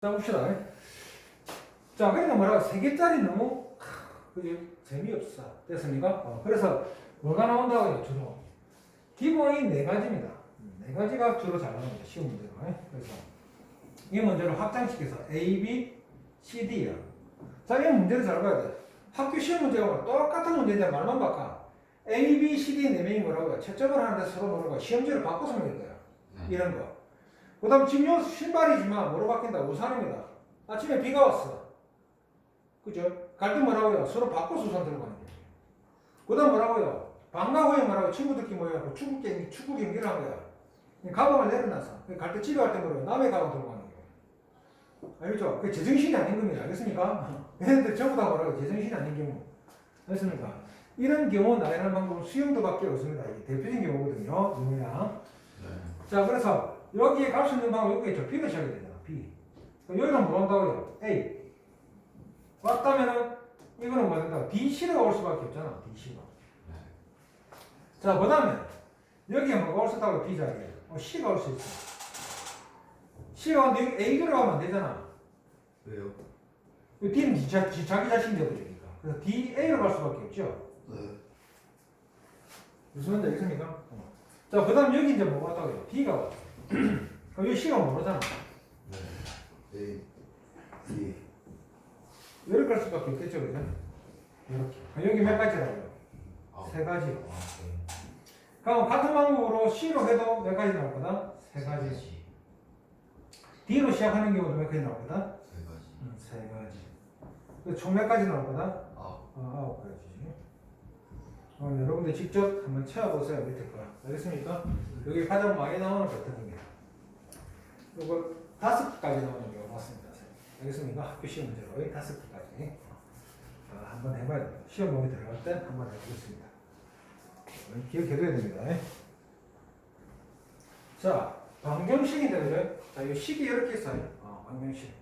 자, 봅시다. 자, 그러니까 뭐라고, 세 개짜리 너무, 그지? 재미없어. 됐습니까? 그래서 뭐가 나온다고요, 주로? 기본이 네 가지입니다. 네 가지가 주로 잘 나옵니다. 쉬운 문제로. 그래서 이 문제를 확장시켜서 A, B, C, D야. 자, 이 문제를 잘 봐야 돼. 학교 시험 문제가 똑같은 문제인데 말만 바꿔. A, B, C, D 네 명이 뭐라고요? 채점을 하는데 서로 뭐라고 시험지를 바꿔서 먹는 거야. 이런 거. 그 다음 지금 요 신발이지만 뭐로 바뀐다? 우산입니다. 아침에 비가 왔어. 그죠? 갈 때 뭐라고요? 서로 바꿔서 우산 들고 가는 거예요. 그 다음 뭐라고요? 방과 후에 뭐라고 친구들끼리 모여갖고 축구 경기를 한 거야. 가방을 내려놨어. 갈 때 집에 갈 때 뭐라고? 남의 가방 들고 가는 거예요. 알겠죠? 그게 제정신이 아닌 겁니다. 알겠습니까? 얘네들 전부 다 뭐라고? 제정신이 아닌 경우. 알겠습니까? 이런 경우 나열하는 방법은 수영도밖에 없습니다. 이게 대표적인 경우거든요. 뭐야? 자, 그래서 여기에 갈 수 있는 방법 여기에 저 B를 쳐야 되잖아. B. 여기는 뭐 한다고요? A. 왔다면은 이거는 뭐 된다? DC가 올 수밖에 없잖아. DC가. 자, 그 다음에 여기에 뭐가 올 수 있다고? B 자리에. C가 올 수 있어. C가 왔는데 여기 A 들어가면 안 되잖아. 왜요? D는 자기 자신 되버리니까. 그래서 DA로 갈 수밖에 없죠. 네. 무슨 말인지 알겠습니까? 자, 그 다음 여기 이제 뭐가 왔다고요? B가 왔어. 그럼 여기 C가 모르잖아. 네. A, B. 이렇게 갈 수밖에 없겠죠, 그죠? 이렇게. 여기 몇 가지라고요? 세 가지로. 그럼 같은 방법으로 C로 해도 몇 가지 나올 거다? 세 가지. D로 시작하는 경우도 몇 가지 나올 거다? 세 가지. 세 가지. 총 몇 가지 나올 거다? 아홉 가지. 여러분들 직접 한번 채워보세요. 밑에 거. 알겠습니까? 여기 가장 많이 나오는 패턴입니다. 이거 5개까지 나오는 경우가 많습니다. 알겠습니까? 학교 시험 문제로 5개까지. 한번 해봐야 돼요. 시험 범위 들어갈 때 한번 해보겠습니다. 기억해둬야 됩니다. 자, 방정식인데, 그죠? 자, 이 식이 이렇게 있어요. 방정식.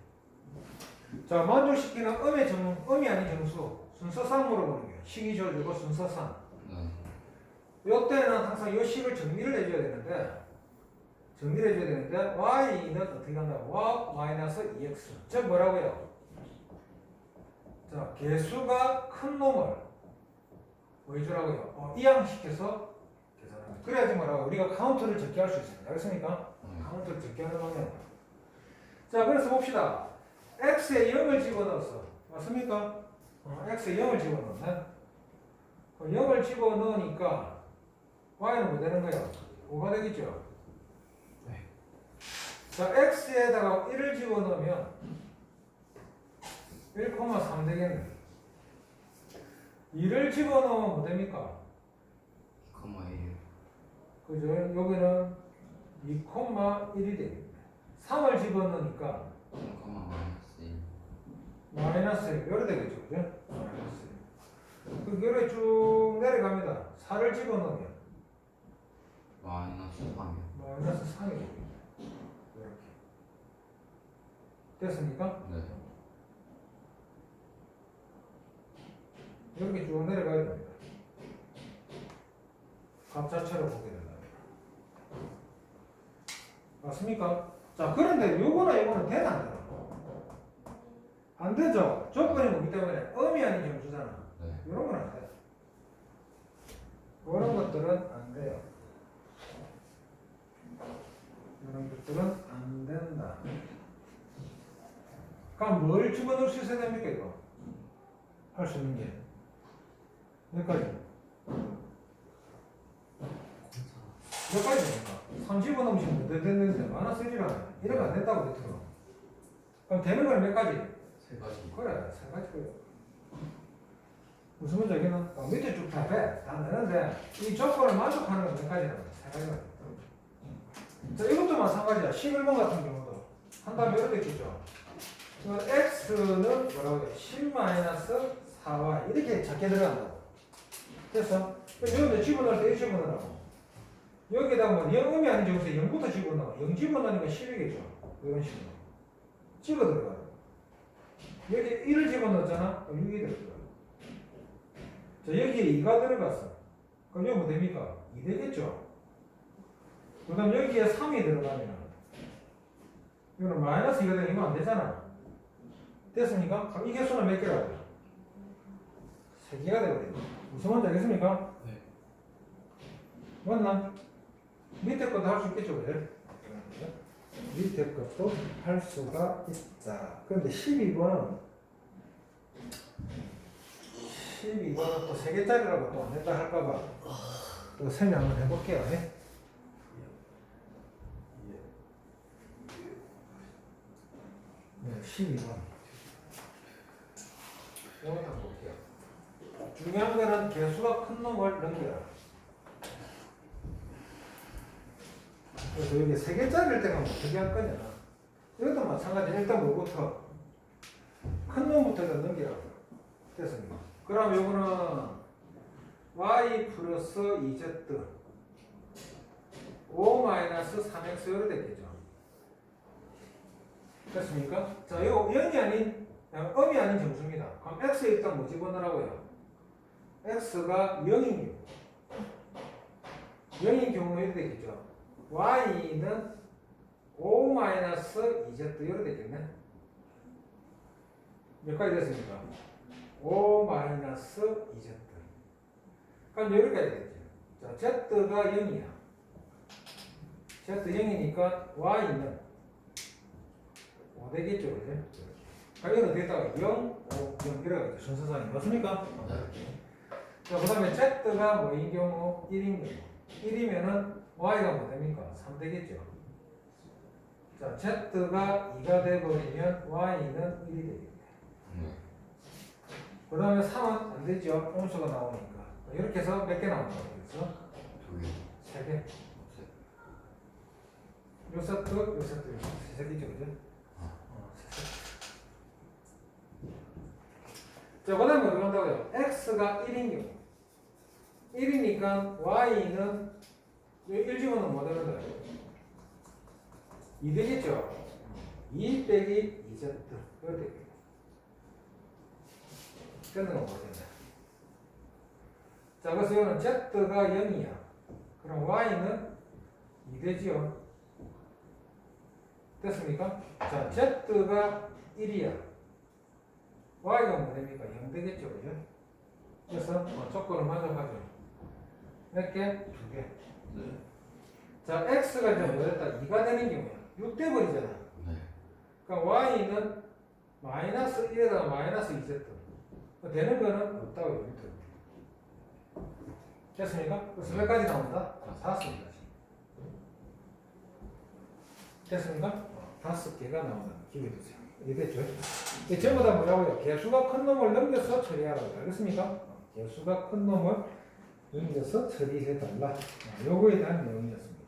자, 만족시키는 음이 아닌 정수. 순서상 물어보는 거예요. 식이 주어지고 순서상. 이때는 항상 이 식을 정리를 해줘야 되는데, y는 어떻게 한다? y-2x. 즉, 뭐라고요? 자, 개수가 큰 놈을 뭐 해주라고요? 이항시켜서 계산합니다. 그래야지 뭐라고? 우리가 카운트를 적게 할 수 있습니다. 알겠습니까? 카운트를 적게 하는 방향. 자, 그래서 봅시다. x에 0을 집어넣었어. 맞습니까? x에 0을 집어넣었네. 0을 집어넣으니까 y는 뭐 되는 거야? 5가 되겠죠? 자, x에다가 1을 집어넣으면 1,3 되겠네. 2를 집어넣으면 뭐 됩니까? 2,1. 그죠? 여기는 2,1이 됩니다. 3을 집어넣으니까 3,-1. 마이너스 1. 요래 되겠죠? 그죠? 마이너스 1. 그 요래 쭉 내려갑니다. 4를 집어넣으면 -3이요. 마이너스 3이 됩니다. 이렇게. 됐습니까? 네. 이렇게 쭉 내려가야 됩니다. 값 자체로 보게 된다. 맞습니까? 자, 그런데 요거나 요거는 되나 안 되나? 안 되죠? 조건이 뭐기 때문에 음이 아닌 정수잖아. 네. 이런 건 안 돼. 이런 것들은 안 돼요. 이런 것들은 안 된다. 그럼 뭘 집어넣을 수 있어야 됩니까, 이거? 할 수 있는 게. 몇 가지? 몇 가지 됩니까? 3 집어넣으시면 몇 됐는데, 마이너스 1이라면. 이런 거 안 된다고 그랬더라. 그럼 되는 건 몇 가지? 세 가지. 그래, 세 가지 거예요. 무슨 문제 여기는? 밑에 쭉 다 돼. 다 되는데, 이 조건을 만족하는 건 몇 가지라고? 세 가지가. 자, 이것도 마찬가지야. 11번 같은 경우도. 한 다음에 이렇게 되겠죠. x는 뭐라고 해요? 10-4y. 이렇게 작게 들어간다고. 됐어? 여기다 집어넣을 때 1 집어넣으라고. 여기에다가 뭐 0음이 아닌 정수에 0부터 집어넣어. 0 집어넣으니까 10이겠죠. 이런 식으로. 집어 들어가요. 여기 1을 집어넣었잖아? 그럼 6이 들어가요. 자, 여기에 2가 들어갔어. 그럼 여기 뭐 됩니까? 2 되겠죠? 그 다음 여기에 3이 들어가면 이거는 마이너스 2가 되면 이거 안 되잖아. 됐습니까? 그럼 이 개수는 몇 개라고요? 3개가 되거든요. 무슨 말인지 알겠습니까? 네. 맞나? 밑에 것도 할 수 있겠죠, 그래? 밑에 것도 할 수가 있다. 그런데 12번은 또 3개짜리라고 또 안 된다 할까봐 또 설명을 해볼게요. 네? 네, 12번. 이거 딱 볼게요. 중요한 거는 개수가 큰 놈을 넘겨라. 그래서 여기 3개짜리일 때가 어떻게 할 거냐. 이것도 마찬가지. 일단 뭐부터? 큰 놈부터 일단 넘기라고요. 됐습니다. 그럼 요거는 y 플러스 2z 5 마이너스 3x로 됐겠죠. 됐습니까? 자, 이거 0이 아닌, 음이 아닌 정수입니다. 그럼 x에 일단 뭐 집어넣으라고요? x가 0인 경우. 0인 경우는 이렇게 되겠죠. y는 5 마이너스 2z 이렇게 되겠네. 몇 가지 됐습니까? 5 마이너스 2z. 그럼 이렇게 되겠죠. 자, z가 0이야. z 0이니까 y는 5 되겠죠, 그죠? 그럼 이거는 됐다가 0, 5, 0 이렇게 순서상이 맞습니까? 자, 그 다음에 z가 뭐인 경우? 1인 경우. 1이면은 y가 뭐 됩니까? 3 되겠죠. 자, z가 2가 돼버리면 y는 1이 되겠네. 그 다음에 3은 안 되죠. 온수가 나오니까. 이렇게 해서 몇 개 나온다고 그랬어? 3개. 요 세트, 요 세트, 요 세트. 3개죠, 그죠? 자, 그 다음에 어떻게 한다고요? x가 1인 경우. 1이니까 y는 1집어넣으면 뭐 되는 거예요? 2 되겠죠? 2 빼기 2z. 이렇게 되겠죠. 끊는 거 뭐겠네. 자, 그래서 이거는 z가 0이야. 그럼 y는 2 되지요. 됐습니까? 자, z가 1이야. y가 뭐 됩니까? 0 되겠죠, 그죠? 그래서 조건을 만족하죠. 몇 개? 2개. 자, x가 이제 뭐 됐다? 2가 되는 경우야. 6 돼버리잖아. 그러니까 y는 마이너스 1에다가 마이너스 2z. 되는 거는 없다고 여기 들어. 됐습니까? 그래서 몇 가지 나온다? 5가지. 됐습니까? 5개가 나온다. 기억해 두세요. 이해됐죠? 이 전부 다 뭐라고요? 개수가 큰 놈을 넘겨서 처리하라고. 알겠습니까? 개수가 큰 놈을 넘겨서 처리해달라. 요거에 대한 내용이었습니다.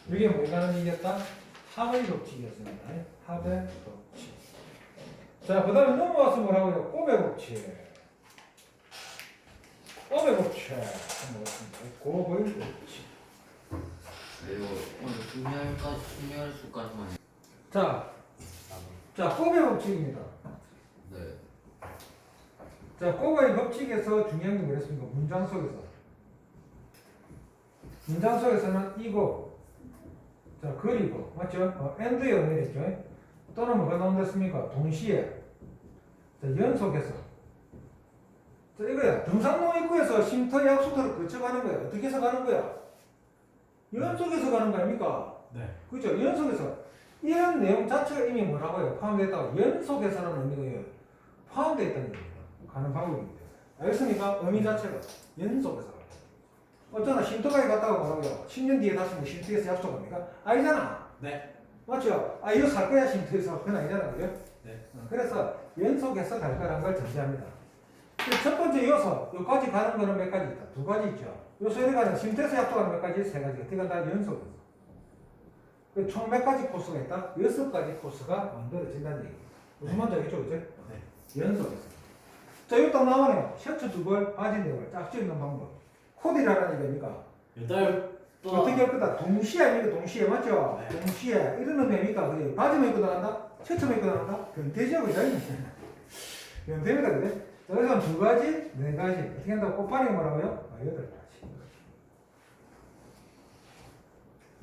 이게 뭐라는 얘기였다? 합의 법칙이었습니다. 합의 법칙. 자, 그 다음에 넘어와서 뭐라고요? 곱의 법칙. 곱의 법칙. 곱의 법칙. 그리고 오늘 수멸 수까지만. 자, 곱의 법칙입니다. 네. 자, 곱의 법칙에서 중요한 게 뭐였습니까? 문장 속에서. 문장 속에서는 이거, 자, 그리고, 맞죠? and의 의미랬죠? 또는 뭐가 나온댔습니까? 동시에. 자, 연속해서. 자, 이거야. 등산로 입구에서 쉼터 약수터를 거쳐가는 거야. 어떻게 해서 가는 거야? 연속해서 가는 거 아닙니까? 네. 그죠? 연속해서. 이런 내용 자체가 이미 뭐라고요? 포함되었다고. 연속해서는 의미가 포함되어 있다는 얘기입니다. 가는 방법입니다. 알겠습니까? 의미 자체가. 연속해서. 어쩌나 쉼터까지 갔다가 뭐라고요? 10년 뒤에 다시 뭐 쉼터에서 약속합니까? 아니잖아. 네. 맞죠? 아, 이거 살 거야, 쉼터에서. 그건 아니잖아. 그죠? 네. 그래서 연속해서 갈 거라는 걸 전제합니다. 첫 번째 요소, 여기까지 가는 거는 몇 가지 있다? 2가지 있죠. 요소에 가는 쉼터에서 약속하는 몇 가지? 3가지. 어떻게 다 연속해서. 총 몇 가지 코스가 있다? 6가지 코스가 만들어진다는 얘기입니다. 무슨 말인지 알겠죠? 그죠? 네. 연속해서. 자, 여기 딱 나오네요. 셔츠 2벌, 바지 4벌. 짝지 있는 방법. 코디라는 얘기입니까? 8. 어떻게 할 거다? 동시에 아닙니까? 동시에. 맞죠? 네. 동시에. 이런 의미입니까? 그게 바지만 입고 나간다? 셔츠만 입고 나간다? 변태죠? 그죠? 변태입니다. 그죠? 자, 그래서 2가지, 4가지. 어떻게 한다고? 곱하기 뭐라고요? 8가지.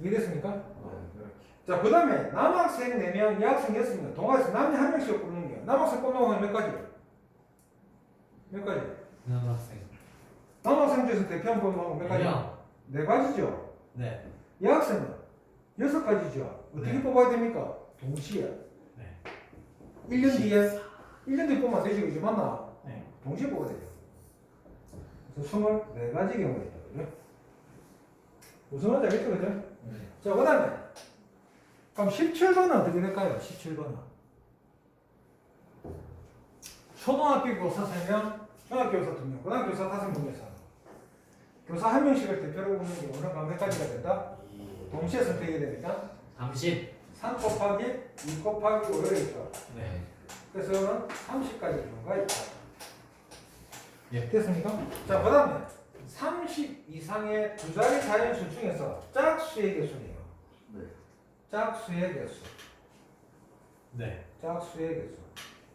이해됐습니까? 이렇게. 자, 그 다음에 남학생 4명, 여학생 6명, 동아에서 남녀 1명씩 뽑는 거예요. 남학생 뽑는 몇 가지? 몇 가지? 남학생. 남학생 중에서 대표한 뽑는 몇 가지? 명. 4가지죠. 네. 여학생은 6가지죠. 어떻게 네. 뽑아야 됩니까? 동시에. 네. 1년 뒤에 1년 뒤에 뽑으면 되지, 그지? 맞나? 네. 동시에 뽑아야 되죠. 그래서 24가지 경우가 있다, 그죠? 무슨 말인지 알겠죠, 그죠? 네. 자, 그 다음에 그럼 17번은 어떻게 될까요? 17번은 초등학교 교사 3명, 중학교 교사 2명, 고등학교 교사 5명에서 교사 1명씩을 대표로 뽑는 경우는 몇 가지가 된다? 동시에 선택이 되니까 30. 3 곱하기 2 곱하기 5가 있죠. 네. 그래서 이거는 30가지 경우가 있다. 예. 됐습니까? 자, 그 다음에 30 이상의 두 자리 자연수 중에서 짝수의 개수네요. 네. 짝수의 개수. 네. 짝수의 개수.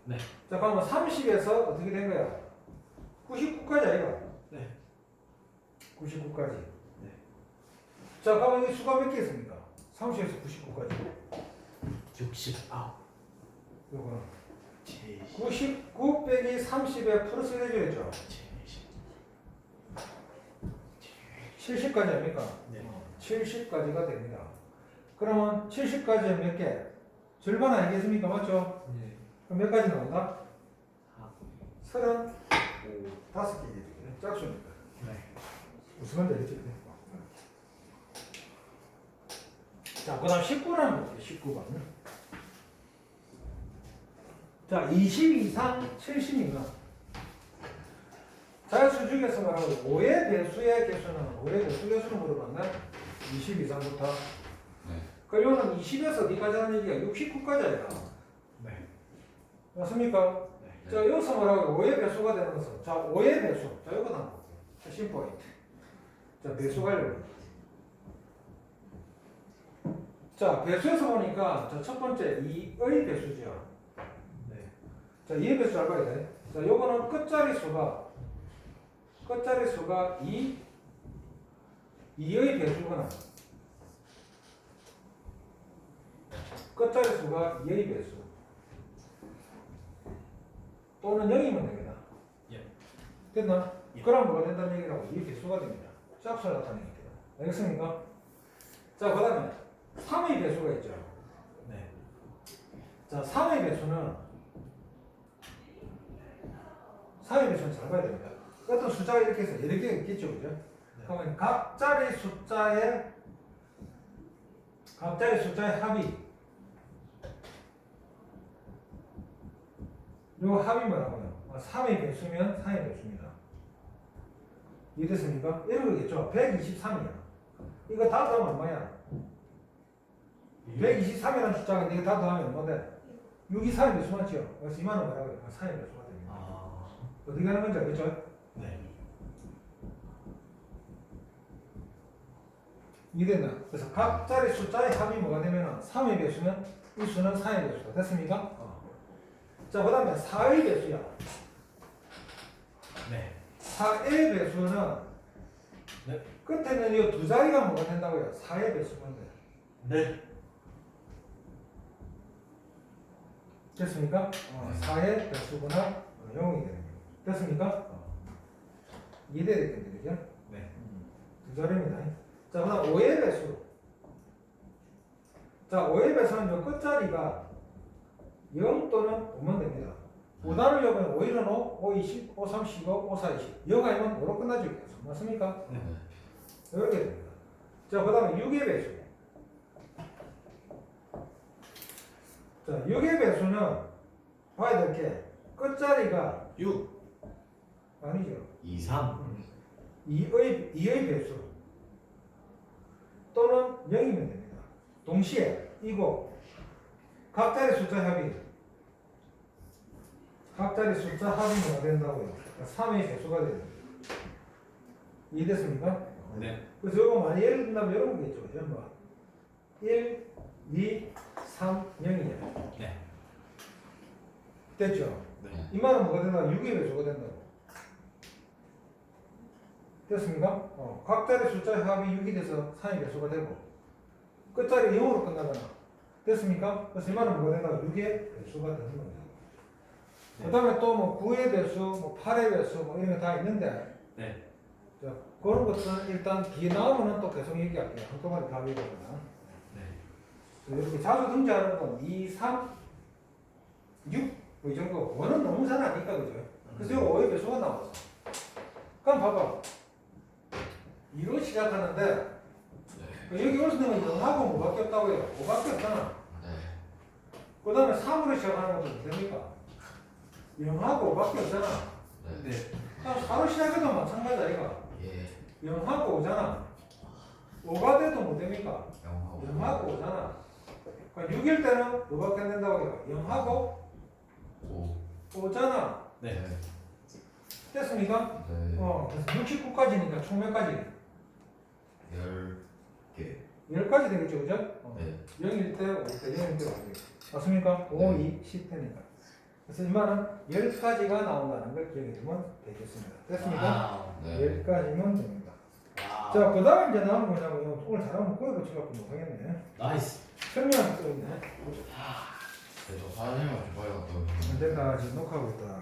네. 자, 그러면 30에서 어떻게 된 거야? 99까지 아이가? 네. 99까지. 네. 자, 그러면 이 수가 몇 개 있습니까? 30에서 99까지. 69. 요거는 70. 99 빼기 30에 플러스 해줘야죠. 70까지 아닙니까? 네. 70까지가 됩니다. 그러면 70까지 몇 개? 절반 아니겠습니까? 맞죠? 네. 그럼 몇 가지 나온다? 아. 35개겠죠. 짝수니까. 네. 무슨 말인지 알겠죠? 자, 그 다음 19번 한번 볼게요. 19번. 자, 20 이상 70이면 자연수 중에서 말하고 5의 배수의 개수는 5의 배수 개수는 물어봤나? 20 이상부터. 네. 그러면 20에서 어디까지 하는 얘기가 69까지 아니라. 네. 맞습니까? 네. 자, 여기서 말하고 5의 배수가 되는 것은 자, 5의 배수. 자, 이거 한번 볼게요. 핵심 포인트. 자, 배수가 이런 자, 배수에서 보니까 자, 첫 번째 2의 배수죠. 네. 자, 2의 배수 잘 봐야 돼. 자, 요거는 끝자리 수가 2의 배수거나 끝자리 수가 2의 배수 또는 0이면 됩니다. 예. 됐나? 예. 그럼 뭐가 된다는 얘기라고? 2의 배수가 됩니다. 짝수가 나타내니까. 알겠습니까? 자, 그 다음에 3의 배수가 있죠. 네. 자, 3의 배수는 3의 배수는 잘 봐야 됩니다. 어떤 숫자가 이렇게 해서 여러 개가 있겠죠, 그죠? 네. 그러면 각자리 숫자의 합이 요 합이 뭐라고요? 3의 배수면 4의 배수입니다. 이해됐습니까? 이런 거겠죠? 123이야. 이거 다 더하면 얼마야? 123이라는 숫자가 이거 다 더하면 얼마인데? 6이 4의 배수 맞죠? 그래서 이만은 뭐라고요? 4의 배수가 됩니다. 아. 어떻게 하는 건지 알겠죠? 네. 이해됐나? 그래서 각자리 숫자의 합이 뭐가 되면 3의 배수면 이 수는 4의 배수가 됐습니까? 자, 그 다음에 4의 배수야. 네. 4의 배수는 네. 끝에는 이 두 자리가 뭐가 된다고요? 4의 배수면 돼. 네. 됐습니까? 네. 4의 배수거나 0이 되는 거예요. 됐습니까? 이해돼야 되겠네, 그죠? 네. 두 자리입니다. 자, 그 다음 5의 배수. 자, 5의 배수는 요 끝자리가 0 또는 5면 됩니다. 5단을 여보면 5 1은 5, 5 20, 5 30, 5 4 20. 0 아니면 5로 끝나죠. 계속. 맞습니까? 네. 이렇게 됩니다. 자, 그 다음에 6의 배수. 자, 6의 배수는 봐야 될 게 끝자리가 6. 아니죠. 2, 3. 2의 배수 또는 0이면 됩니다. 동시에 이거 각자리 숫자 합이 뭐가 된다고요? 3의 배수가 됩니다. 이해됐습니까? 네. 그래서 이거 많이 예를 든다면 이런 거겠죠. 전부 1, 2, 3, 0이냐. 네. 됐죠? 네. 이 말은 뭐가 된다? 6의 배수가 된다고. 됐습니까? 각자리 숫자의 합이 6이 돼서 3의 배수가 되고 끝자리 0으로 끝나거나 됐습니까? 그래서 이 말은 뭐가 된다? 6의 배수가 되는 겁니다. 네. 그 다음에 또 뭐 9의 배수, 뭐 8의 배수, 뭐 이런 거 다 있는데, 네. 자, 그런 것들은 일단 뒤에 나오면은 또 계속 얘기할게요. 한꺼번에 다 얘기하거나. 네. 이렇게 자주 등장하는 건 2, 3, 6, 뭐 이 정도. 5는 너무 잘 아니까, 그죠? 그래서 여기 5의 배수가 나왔어. 그럼 봐봐. 2로 시작하는데, 여기 올 때는 0하고 뭐밖에 없다고요? 5밖에 없잖아. 네. 그 다음에 3으로 시작하는 것도 됩니까? 0하고 5밖에 없잖아. 네. 네. 그럼 4로 시작해도 마찬가지 아이가? 예. 0하고 5잖아. 5가 돼도 뭐 됩니까? 영하고. 0하고 5잖아. 그러니까 6일 때는 뭐밖에 안 된다고요? 0하고 5. 5잖아. 네. 됐습니까? 네. 그래서 69까지니까 총 몇 가지? 10개. 10가지 되겠죠, 그죠? 네. 0일 때, 5일 때, 0일 때, 5일 때. 맞습니까? 5, 네. 2, 10대니까. 그래서 이 말은 10가지가 나온다는 걸 기억해 두면 되겠습니다. 됐습니까? 와우. 네. 10가지면 됩니다. 와우. 자, 그 다음에 이제 나오는 뭐냐면, 오늘 잘하면 꼬여 붙여갖고 못하겠네. 나이스. 설명할 거 있네. 네, 저 사장님을 좋아요. 안 된다, 지금 녹화하고 있다.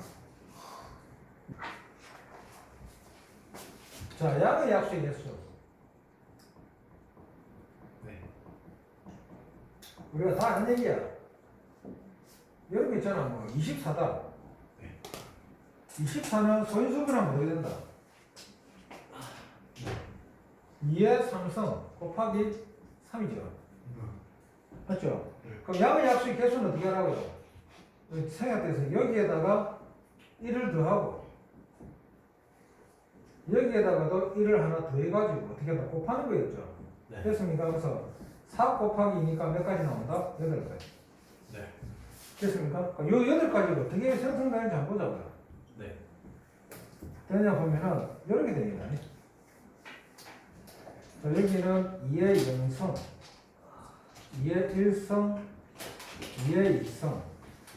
자, 양의 약수의 개수. 네. 우리가 다 아는 얘기야. 여러분 있잖아, 뭐, 24다. 네. 24는 소인수분하면 어떻게 된다? 2의 3성 곱하기 3이죠. 맞죠? 네. 그럼 양의 약수의 개수는 어떻게 하라고요? 생각해서 여기에다가 1을 더하고 여기에다가도 1을 하나 더해가지고 어떻게 한다? 곱하는 거였죠. 네. 됐습니까? 그래서 4 곱하기 2니까 몇 가지 나온다? 8가지. 네. 됐습니까? 그럼 요 8가지가 어떻게 생성되는지 한번 보자고요. 네. 되냐 보면은 이렇게 됩니다. 자, 여기는 2의 0성, 2의 1성, 2의 2성,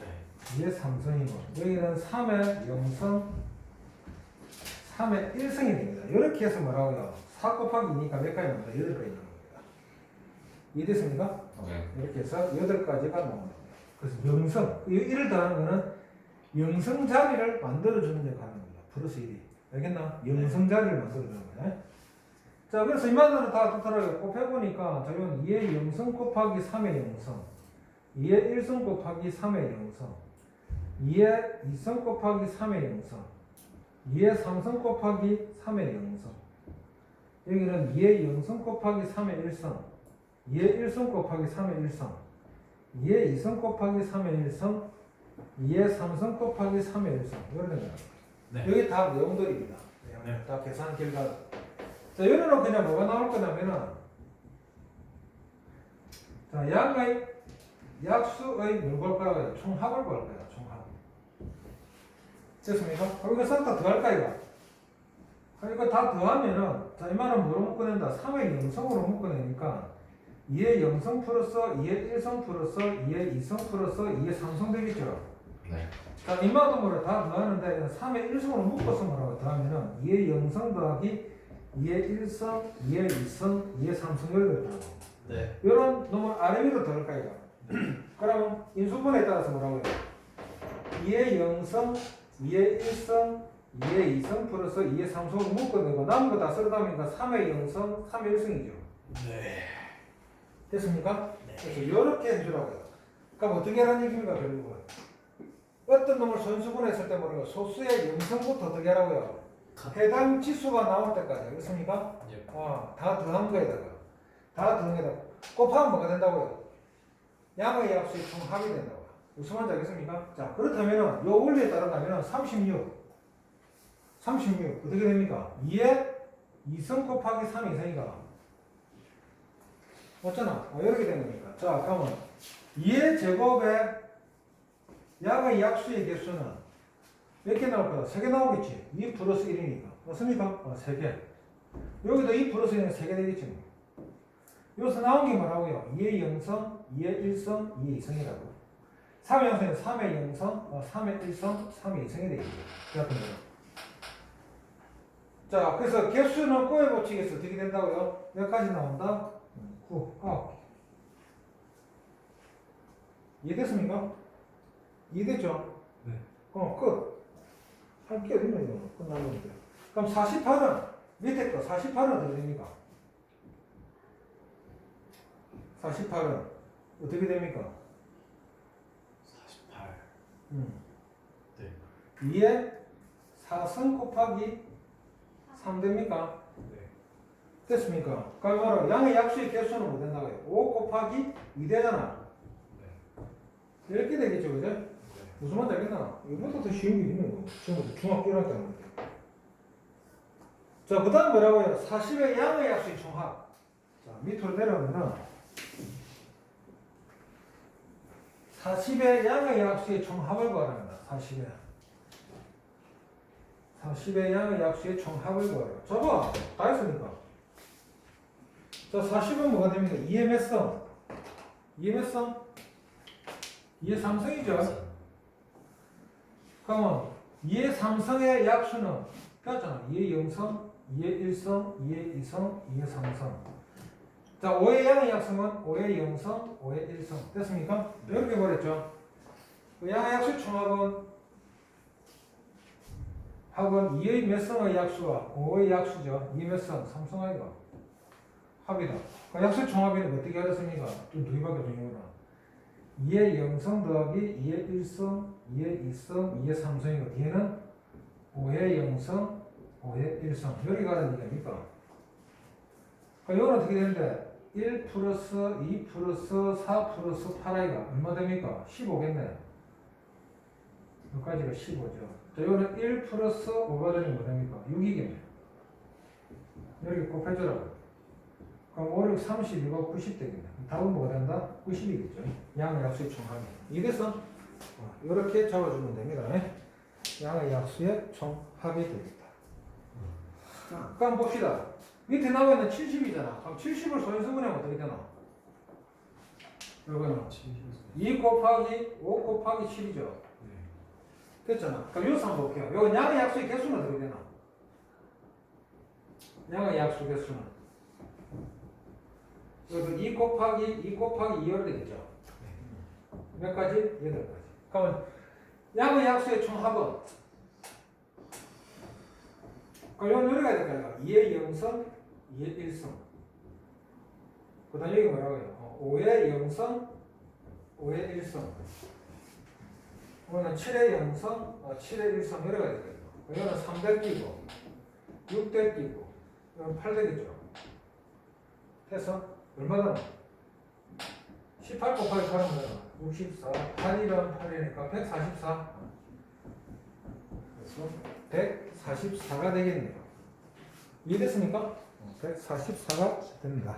네. 2의 3성이고 여기는 3의 0성, 3의 1성이 됩니다. 이렇게 해서 뭐라고요? 4 곱하기 2니까 몇 가지 나온다? 8가지 나옵니다. 이해됐습니까? 네. 이렇게 해서 8가지가 나옵니다. 그래서 0성, 1을 더하는 거는 0성 자리를 만들어주는 역할을 합니다. 플러스 1이. 알겠나? 0성 자리를 만들어주는 거야. 자, 그래서 이만으로 다 토탈하게 곱해보니까, 자, 이건 2의 0성 곱하기 3의 0성, 2의 1성 곱하기 3의 0성, 2의 2성 곱하기 3의 0성, 2의 3성 곱하기 3의 0성, 여기는 2의 0성 곱하기 3의 1성, 2의 1성 곱하기 3의 1성, 2의 2성 곱하기 3의 1성, 2의 3성 곱하기 3의 1성, 이런 거예요. 네. 여기 다 내용들입니다. 네. 다 계산 결과. 자, 여기는 그냥 뭐가 나올 거냐면은, 자, 양의 약수의 뭘 볼 거야? 총합을 볼 거야, 총합. 됐습니까? 그럼 이거 싹 다 더할까, 이거? 그러니까 다 더하면은, 자, 이 말은 뭐로 묶어낸다? 3의 0성으로 묶어내니까, 2의 0성 플러스 2의 1성 플러스 2의 2성 플러스 2의 3성 되겠죠? 네. 자, 이마도 뭐를 다 더하는데 3의 1성으로 묶어서 뭐라고 더하면은 2의 0성 더하기 2의 1성, 2의 2성, 2의 3성 이렇게 더하고 네. 이런 놈을 아래 위로 더할까 이거. 그러면 인수분해에 따라서 뭐라고 해요? 2의 0성, 2의 1성, 2의 2성 플러스 2의 3성으로 묶어내고 남은 거 다 쓸어담으니까 3의 0성, 3의 1성이죠. 네. 됐습니까? 네. 그래서 이렇게 해주라고요. 그럼 어떻게 하라는 얘기입니까 결국은? 어떤 놈을 손수분했을 때 뭐라고 소수의 0성부터 어떻게 하라고요? 해당 지수가 나올 때까지 알겠습니까? 예. 다 더한 거에다가 다 더한 거에다가 곱하면 뭐가 된다고요? 양의 약수의 총합이 된다고요. 무슨 말인지 알겠습니까? 자, 그렇다면은 요 원리에 따른다면은 36 어떻게 됩니까? 2의 2성 곱하기 3 이상이가 맞잖아. 이렇게 되는 거니까. 자, 그러면 2의 제곱에 양의 약수의 개수는 몇 개 나올 거다? 3개 나오겠지? 2 플러스 1이니까. 맞습니까? 3개. 여기도 2 플러스 1은 3개 되겠지. 뭐. 여기서 나온 게 뭐라고요? 2의 0성, 2의 1성, 2의 2성이라고. 3의 0성은 3의 0성, 3의 1성, 3의 2성이 되겠죠. 그 같은 거요. 자, 그래서 개수는 꼬에 붙이겠어. 어떻게 된다고요? 몇 가지 나온다? 9, 9. 이해됐습니까? 이해됐죠? 네. 끝. 할 게 어딨나, 이거. 끝나는데. 그럼 48은, 밑에 거 48은 어떻게 됩니까? 48은 어떻게 됩니까? 48. 네. 2에 4승 곱하기 3 됩니까? 네. 됐습니까? 그럼 바로 양의 약수의 개수는 뭐 된다고요? 5 곱하기 2 되잖아. 네. 이렇게 되겠죠, 그죠? 네. 무슨 말인지 알겠나? 이것보다 더 쉬운 게 있는 거. 지금부터 중학교 1학년 때문에. 자, 그 다음 뭐라고요? 40의 양의 약수의 총합. 자, 밑으로 내려오면은 40의 양의 약수의 총합을 구하랍니다. 40의 양의 약수의 총합을 구하라. 자, 봐. 다 했으니까. 자, 40은 뭐가 됩니까? 2의 몇 성? 2의 몇 성? 2의 3성이죠. 그러면 2의 3성의 약수는 꼈잖아. 2의 0성, 2의 1성, 2의 2성, 2의 3성. 자, 5의 양의 약성은 5의 0성, 5의 1성. 됐습니까? 이렇게 버렸죠. 그 양의 약수 총합은 합은 2의 몇 성의 약수와 5의 약수죠. 2의 몇 성? 3성 아이가. 합이다. 그 약수 총합에는 어떻게 하겠습니까? 좀 두 개밖에 없으니까. 2의 0성 더하기 2의 1성, 2의 2성, 2의 3성이고 뒤에는 5의 0성, 5의 1성. 여기가 다른 얘기입니까? 이건 어떻게 되는데 1 플러스 2 플러스 4 플러스 8i가 얼마 됩니까? 15겠네. 여기까지가 15죠. 자, 이거는 1 플러스 5가 되면 뭐 됩니까? 6이겠네. 여기 곱해주라고. 그럼 5, 6, 32가 90 되겠네. 답은 뭐가 된다? 90이겠죠. 양의 약수의 총합이. 이래서 이렇게 잡아주면 됩니다. 양의 약수의 총합이 되겠다. 자, 그럼 봅시다. 밑에 나와 있는 70이잖아. 그럼 70을 소인수분해하면 어떻게 되나? 여기는 2 곱하기 5 곱하기 7이죠. 네. 됐잖아. 그럼 여기서 한번 볼게요. 여기 양의 약수의 개수는 어떻게 되나? 양의 약수 개수는 여기 2 곱하기 2열 되겠죠. 몇 가지? 8가지. 그러면 양의 약수의 총합은 그럼 이건 요리가 될까요? 2의 0성, 2의 1성. 그 다음 여기 뭐라고요? 5의 0성, 5의 1성. 이거는 7의 0성, 7의 1성 요리가 될까요? 이거는 3대 끼고 6대 끼고 이건 8대겠죠. 해서 얼마나? 18 곱하기 8은 64. 8이면 8이니까 144. 그래서 144가 되겠네요. 이해됐습니까? 144가 됩니다.